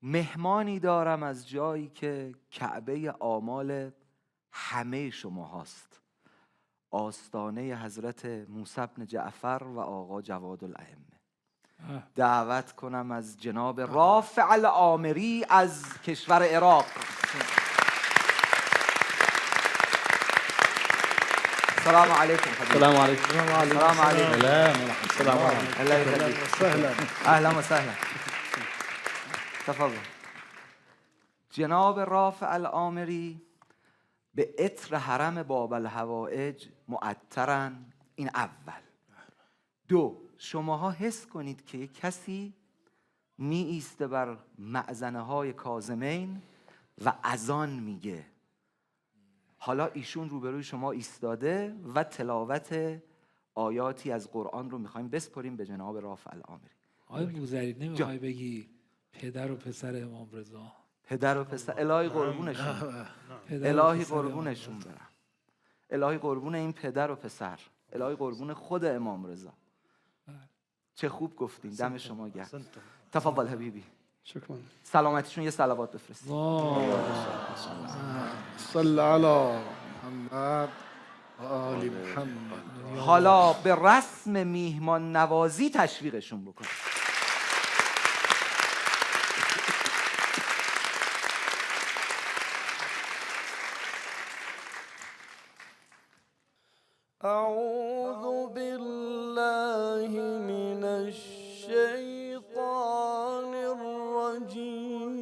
مهمانی دارم از جایی که کعبه آمال همه شما هاست، آستانه حضرت موسی بن جعفر و آقا جواد الائمه. دعوت کنم از جناب رافع العامری از کشور عراق. السلام علیکم. السلام علیکم. السلام علیکم. السلام علیکم. اهلا و سهلا. تفضل. جناب رافع العامری به عطر حرم باب الحوائج معطرن. این اول. دو، شماها حس کنید که یک کسی می ایسته بر مأذنه های کاظمین و اذان میگه. حالا ایشون روبروی شما ایستاده و تلاوت آیاتی از قرآن رو میخوایم بسپریم به جناب رافع العامری. آقای بوذری نمیخوای بگی پدر و پسر امام رضا؟ پدر و پسر، الهی قربونشون، الهی قربونشون برم، الهی قربون این پدر و پسر، الهی قربون خود امام رضا. چه خوب گفتین، دم شما گرم. تفضل حبیبی. شکرا. سلامتیشون یه صلوات بفرست. صل علی محمد و آل محمد. حالا به رسم میهمان نوازی تشویقشون بکن. أعوذ بالله من الشيطان الرجيم.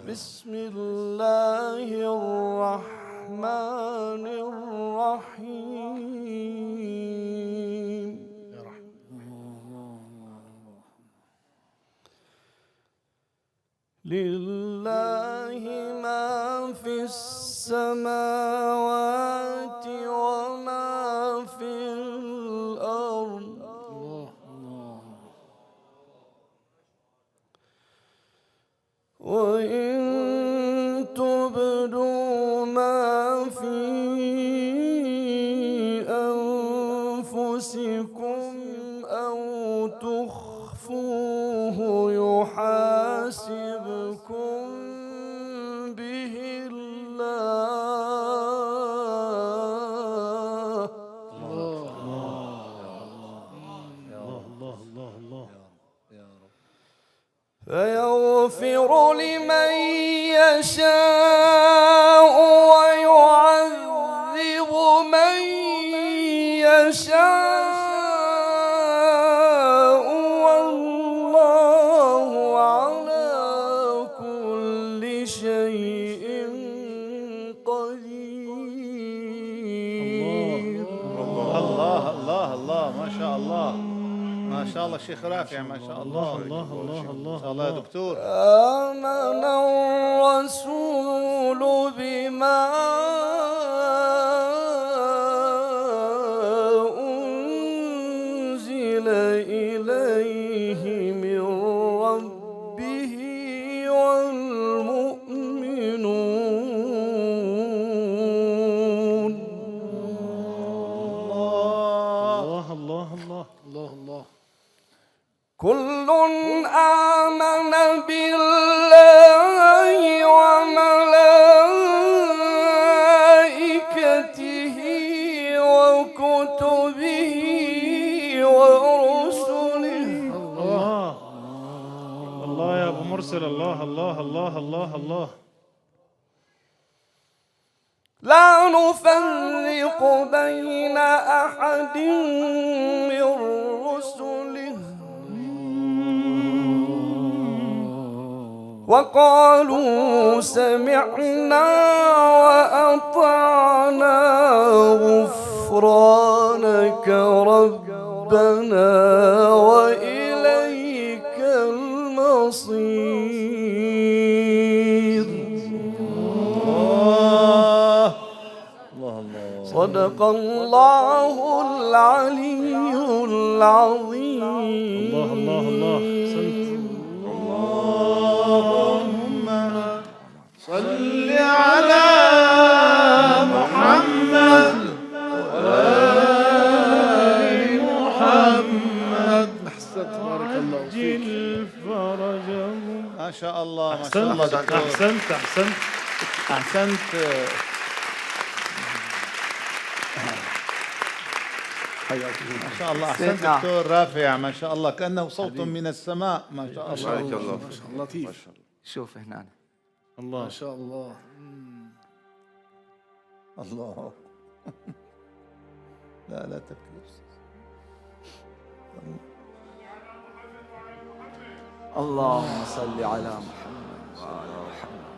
بسم الله الرحمن الرحيم. لله ما في السماوات وما في الأرض. وإن تبدوا ما في أنفسكم أو تخفوه يحاسبكم به الله. فيغفر لمن يشاء ويعذب من يشاء والله على كل شيء قدير. الله الله الله ما شاء الله ما شاء الله شيخ رافع ما شاء الله الله الله الله ما شاء الله يا دكتور. آمن الرسول بما أنزل إليه من ربه والمؤمنون. الله الله الله الله الله. كل آمن بالله وملائكته وكتبه ورسله. الله الله يا ابو مرسل. الله الله الله الله الله. لا نفرق بين أحد من رسله وقالوا سمعنا وأطعنا غفرانك ربنا وإليك المصير. صدق الله العلي العظيم. الله الله الله. اللهم صل على محمد وآل محمد. عجل فرجهم. ما شاء الله ما شاء أحسنت الله دكتور. أحسنت أحسنت أحسنت. ما شاء الله أحسنت دكتور رافع، ما شاء الله كأنه صوت من السماء. ما شاء الله. ما شاء الله لطيف. شوف هنا الله ما شاء الله. الله. لا تبكي. اللهم صل على محمد وعلى محمد.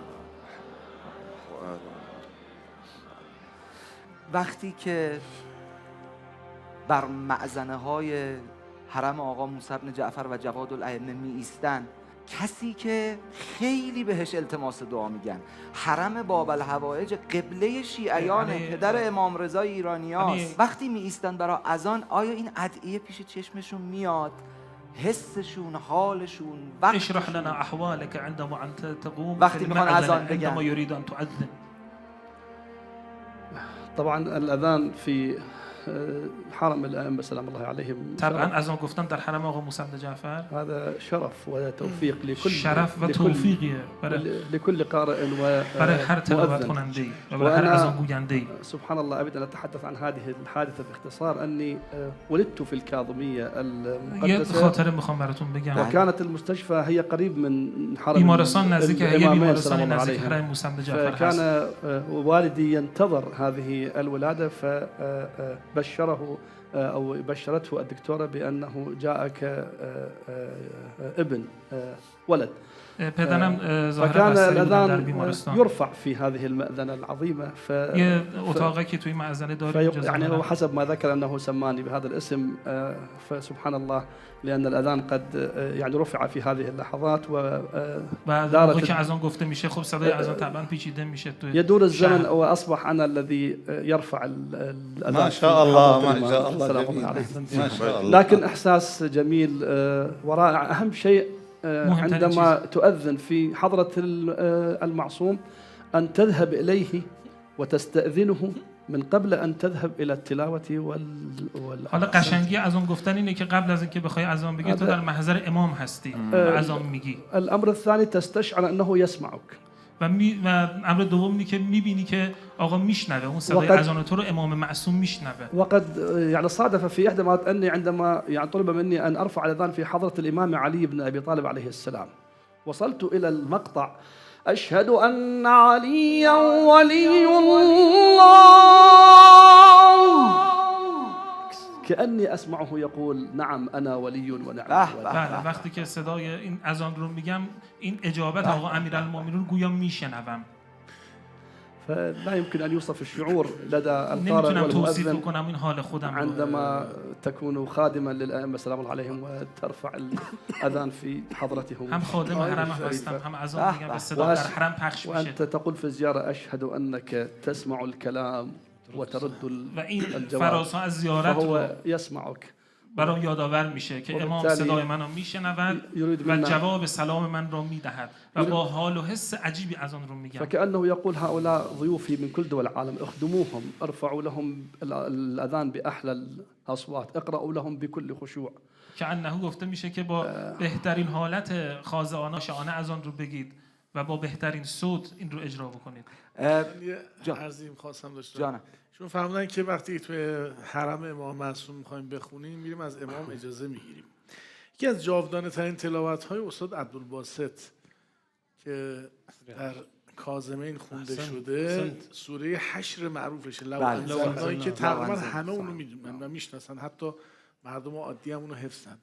وقتی که بر معزنه های حرم آقا موسی بن جعفر و جواد الائمه می ایستن، کسی که خیلی بهش التماس دعا میگن، حرم باب الحوائج قبله شیعیان پدر امام رضا ایرانیاست، وقتی می ایستن برای اذان، آیا این ادعیه پیش چشمشون میاد؟ حسشون، حالشون، اشرح لنا احوالك عندما انت تقوم وقتی میخوان اذان بگن، عندما يريد ان تؤذن. طبعا الأذان في حرم الأئمة سلام الله عليهم طبعا اذان گفتن در حرم آقا موسی بن جعفر هذا شرف وتوفيق لكل شرف و توفیقیه لكل قارئ برای هر تلاوت کننده و برای هر اذان گوینده. سبحان الله أريد أن أتحدث عن هذه الحادثة باختصار. أني ولدت في الكاظمية یه المقدسة، خاطره میخوام براتون بگم. وكانت المستشفى هي قريب من حرم بیمارستان نزدیک یه الإمامين بیمارستان سلام الله نزدیک عليهم. حرم موسی بن جعفر هست. فكان والدي ينتظر هذه الولادة، فبشره أو بشرته الدكتورة بأنه جاءك ابن ولد. پدرم ظاهرا فكان بستری بودن در الأذان بیمارستان. يرفع في هذه المأذنة العظيمة. یه اتاقی که توی معزنه داریم يعني هو حسب ما ذكر أنه سماني بهذا الاسم. فسبحان الله، لأن الأذان قد يعني رفع في هذه اللحظات بعد موقعی که اذان گفته میشه، خب صدای اذان طبعا پیچیده میشه. يدور الزمن وأصبح أنا الذي يرفع الأذان. ما شاء الله ما شاء الله سلام جميل. الله عليه. ما شاء الله. لكن إحساس جميل ورائع. أهم شيء عندما تؤذن في حضرة المعصوم أن تذهب إليه وتستأذنه من قبل أن تذهب إلى التلاوة حالا قشنگی اذان گفتن اینه که قبل از اینکه بخوای اذان بگی تو در محضر امام هستی و اذان میگی. الأمر الثاني تستشعر أنه يسمعك. و امر دوم اینه که میبینی که آقا میشنوه، اون صدای اذان تو رو امام معصوم میشنوه. وقد يعني صادف في إحدى مرات أني عندما يعني طلب مني أن أرفع الأذان في حضرة الإمام علي بن أبي طالب عليه السلام، وصلت إلى المقطع أشهد أن عليا ولي الله، كأني أسمعه يقول نعم أنا ولي ونعم ولي. بله، وقتی که صدای این اذان رو میگم، این اجابت آقا امیرالمومنین گویا میشنوم. فلا يمكن أن يوصف الشعور لدى القارئ نمیتونم توصیف والمؤذن کنم این حال خودم عندما تكون خادما للأئمة سلام الله عليهم وترفع الأذان في حضرتهم. هم خادم حرم هستم، هم اذان میگم و صدا در حرم پخش میشه. وأنت تقول في الزيارة أشهد أنك تسمع الكلام وترد و این الجواب، فراسا از زیارت فهو يسمعك. برام یادآور میشه که امام صدای منو میشنود و جواب سلام من رو میدهد و با حال و حس عجیبی از آن رو میگم. فكأنه يقول هؤلاء ضيوفي من كل دول العالم، اخدموهم، ارفعوا لهم الأذان بأحلى الأصوات، اقرأوا لهم بكل خشوع. که انه گفته میشه که با بهترین حالت خاضعانه شانه از آن رو بگید و با بهترین صوت این رو اجرا بکنید. عرضیم خواستم داشتم. چون فهمیدن که وقتی توی حرم امام معصوم می‌خوایم بخونیم، میریم از امام اجازه میگیریم. یکی از جاودانه ترین تلاوت‌های استاد عبدالباسط که در کاظمین خونده شده، سوره حشر معروفشه، لوحهایی که تقریبا همه اونو میدونن و میشناسن، حتی مردم عادی هم اونو حفظن.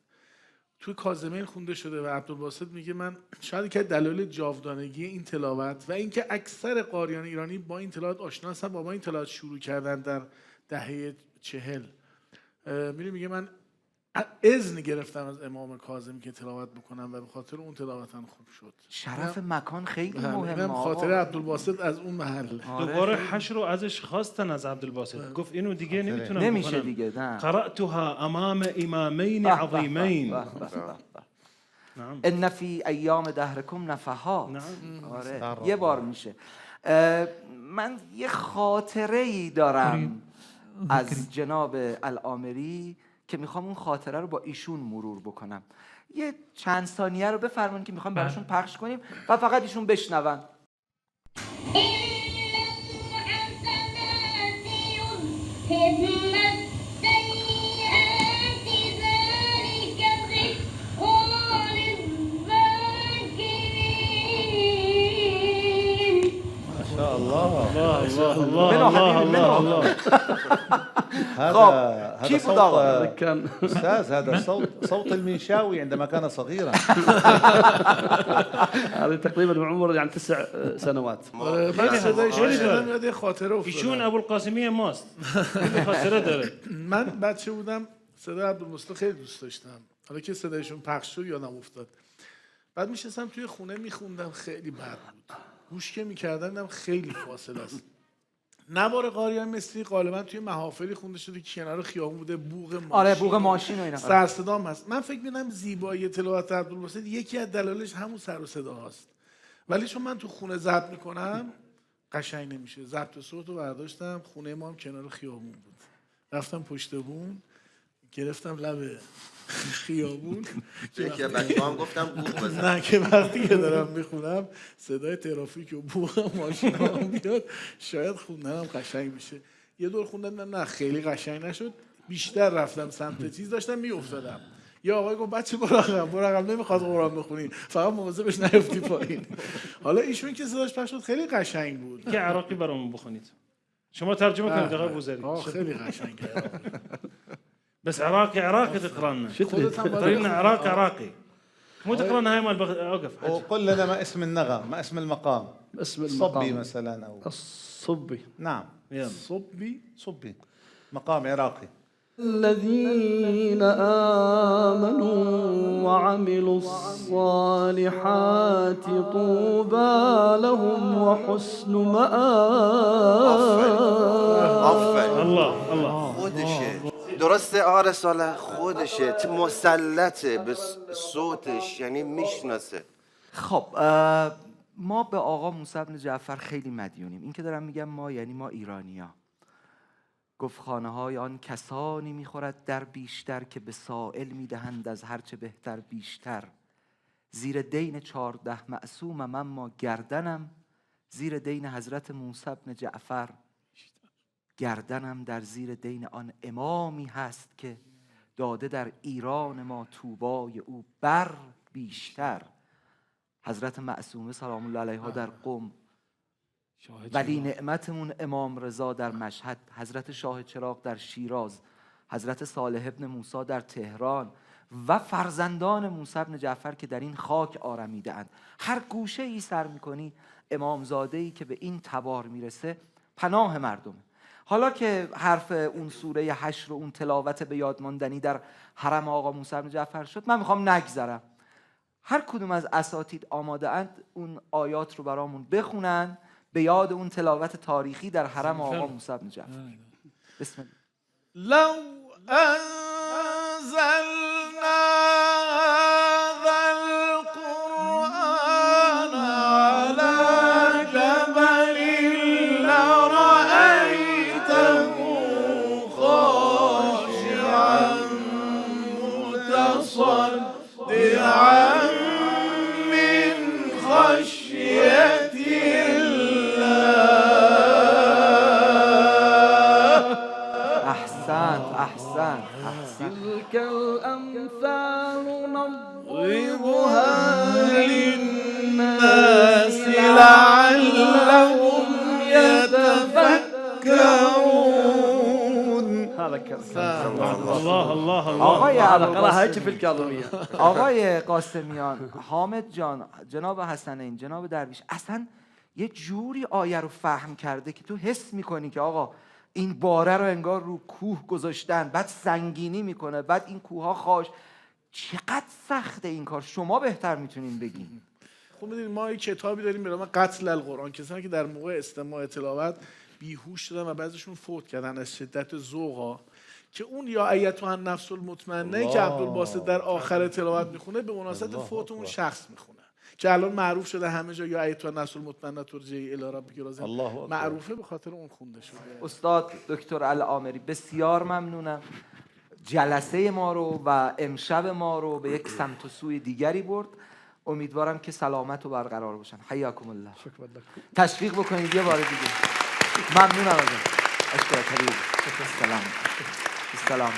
توی کاظمین خونده شده و عبدالباسط میگه من شاید که دلایل جاودانگی این تلاوت و اینکه اکثر قاریان ایرانی با این تلاوت آشنا هستن، با این تلاوت شروع کردن در دهه 40. میگه من اذن گرفتم از امام کاظم که تلاوت بکنم و به خاطر اون تلاوتم خوب شد. شرف مکان خیلی مهمه. خاطر عبدالباسط از اون محل. دوباره حشر رو ازش خواستن از عبدالباسط، گفت اینو دیگه نمیتونم نمیشه بکنم. دیگه. قرأتها امام امامین عظیمین. ان فی ایام دهرکم نفحات. آره، یه بار میشه. من یه خاطره ای دارم از جناب العامری که میخوام اون خاطره رو با ایشون مرور بکنم. یه چند ثانیه رو بفرمایید که میخوام براشون پخش کنیم و فقط ایشون بشنون. الله الله الله الله الله هذا كيف صوت ضغط؟ كان استاذ، هذا صوت المنشاوي عندما كان صغيرا. هذه تقريبا بعمر يعني 9 سنوات. من صدای شنیدم یاد یه خاطره ایشون افتادم. ابوالقاسمی ماست. خاطره داره. من بچه بودم صدای عبدالمصطفی خیلی دوست داشتم. حالا که صدایشون پخش شد یادم افتاد. بعد میشستم توی خونه میخوندم، خیلی بد بود. گوش که میکردم خیلی فاصله است. نوار قاریان مصری غالبا توی محافلی خونده شده که کنار خیابون بوده، بوق ماشین. آره بوق ماشین و اینا. سر صدام هست. من فکر می‌کنم زیبایی تلاوت عبدالباسط یکی از دلایلش همون سر و صدا هست. ولی چون من تو خونه ضبط میکنم قشنگ نمیشه. ضبط صوت رو برداشتم، خونه ما هم کنار خیابون بود. رفتم پشت بوم، گرفتم لب خیابون که بچه‌ها هم گفتم بوق بزن. نه که وقتی که دارم میخونم صدای ترافیک و بوق ماشین ها بیاد شاید خوندنم قشنگ میشه. یه دور خوندم نه خیلی قشنگ نشد، بیشتر رفتم سمت چیز، داشتم میافتادم. یا آقای گفت بچه برو عقب نمیخواد قرآن بخونی، فقط مواظبش نیفتی پایین. حالا ایشون که صداش پخش شد خیلی قشنگ بود. که عراقی برامون بخونید. شما ترجمه کنید آقای بوزری. خیلی قشنگه. بس عراقي تقرا لنا. قرينا عراقي مو تقرا لنا هاي مال اوقف. وقل لنا ما اسم النغم، ما اسم المقام. اسم صبي المقام مثلا او الصبي. نعم يلا. صبي مقام عراقي. الذين آمنوا وعملوا الصالحات طوبى لهم وحسن مآب. الله خودشه درسته آقا رساله، خودشه مسلطه به صوتش، یعنی میشناسه. خب ما به آقا موسی بن جعفر خیلی مدیونیم. این که دارم میگم ما یعنی ما ایرانیا. گفت خانه های آن کسانی میخورد در بیشتر که به سائل میدهند از هرچه بهتر بیشتر. زیر دین 14 معصومم اما گردنم زیر دین حضرت موسی بن جعفر. گردنم در زیر دین آن امامی هست که داده در ایران ما طوبای او بر بیشتر. حضرت معصومه سلام الله علیها در قم، ولی نعمتمون امام رضا در مشهد، حضرت شاه چراغ در شیراز، حضرت صالح ابن موسی در تهران و فرزندان موسی بن جعفر که در این خاک آرمیده اند. هر گوشه ای سر میکنی امامزاده‌ای که به این تبار میرسه پناه مردمه. حالا که حرف اون سوره حشر و اون تلاوت به یاد ماندنی در حرم آقا موسی بن جعفر شد، من میخوام نگذرم. هر کدوم از اساتید آماده اند اون آیات رو برامون بخونن به یاد اون تلاوت تاریخی در حرم آقا موسی بن جعفر. بسم الله. لو انزلنا هذا القرآن على جبل لرأيته خاشعا متصدعا من خشية احسنت. تلك الأمثال نضربها للناس لعلهم يتفكرون. هذا كلام الله آقای قراها هيك في الكاظمية. آقای قاسمیان، حامد جان، جناب حسنین، جناب درویش، اصلا یه جوری آیه رو فهم کرده که تو حس میکنی که آقا این باره رو انگار رو کوه گذاشتن، بعد سنگینی میکنه، بعد این کوه ها خاش. چقدر سخته این کار، شما بهتر میتونین بگین. خب میدونید ما یک کتابی داریم به نام قتل القرآن، کسانی که در موقع استماع تلاوت بیهوش شدن و بعضیشون فوت کردن از شدت ذوقا، که اون یا ایتها النفس المطمئنه که عبدالباسط در آخر تلاوت میخونه به مناسبت فوت اون شخص میخونه، که الان معروف شده همه جا یا ایتها النفس المطمئنه ترجعی الی ربک راضیه، معروفه به خاطر اون خونده شده. استاد دکتر العامری بسیار ممنونم. جلسه ما رو و امشب ما رو به یک سمت و سوی دیگری برد. امیدوارم که سلامت و برقرار باشن. حیاکم الله. تشویق بکنید یه بار دیگه. ممنونم ازتون. اشکر کبیر. سلام.